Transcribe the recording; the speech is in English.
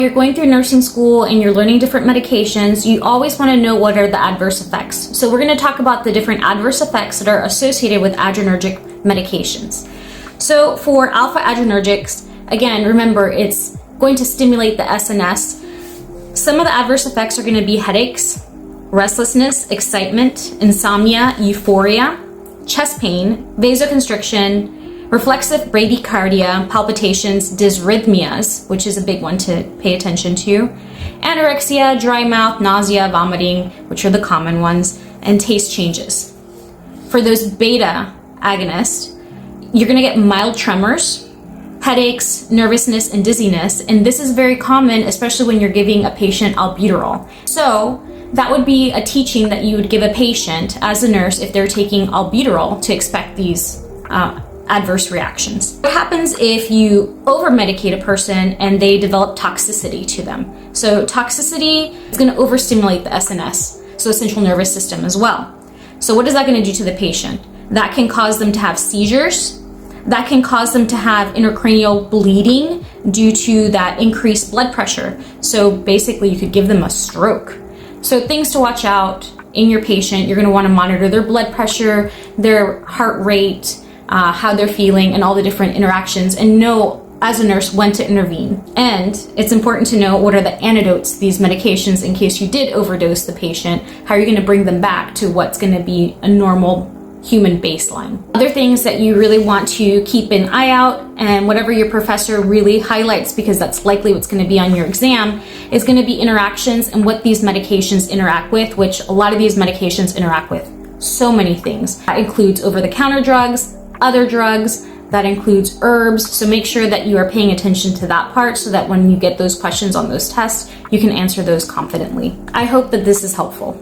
You're going through nursing school and you're learning different medications, you always want to know what are the adverse effects. So we're going to talk about the different adverse effects that are associated with adrenergic medications. So for alpha adrenergics, again, remember it's going to stimulate the SNS. Some of the adverse effects are going to be headaches, restlessness, excitement, insomnia, euphoria, chest pain, vasoconstriction, reflexive bradycardia, palpitations, dysrhythmias, which is a big one to pay attention to, anorexia, dry mouth, nausea, vomiting, which are the common ones, and taste changes. For those beta agonists, you're going to get mild tremors, headaches, nervousness, and dizziness, and this is very common, especially when you're giving a patient albuterol. So that would be a teaching that you would give a patient as a nurse if they're taking albuterol to expect these adverse reactions. What happens if you over-medicate a person and they develop toxicity to them? So toxicity is going to overstimulate the SNS, so central nervous system as well. So what is that going to do to the patient? That can cause them to have seizures. That can cause them to have intracranial bleeding due to that increased blood pressure. So basically you could give them a stroke. So things to watch out in your patient. You're going to want to monitor their blood pressure, their heart rate, how they're feeling, and all the different interactions, and know as a nurse when to intervene. And it's important to know what are the antidotes to these medications in case you did overdose the patient. How are you going to bring them back to what's going to be a normal human baseline? Other things that you really want to keep an eye out, and whatever your professor really highlights, because that's likely what's going to be on your exam, is going to be interactions and what these medications interact with, which a lot of these medications interact with so many things. That includes over-the-counter drugs, other drugs, that includes herbs. So make sure that you are paying attention to that part so that when you get those questions on those tests, you can answer those confidently. I hope that this is helpful.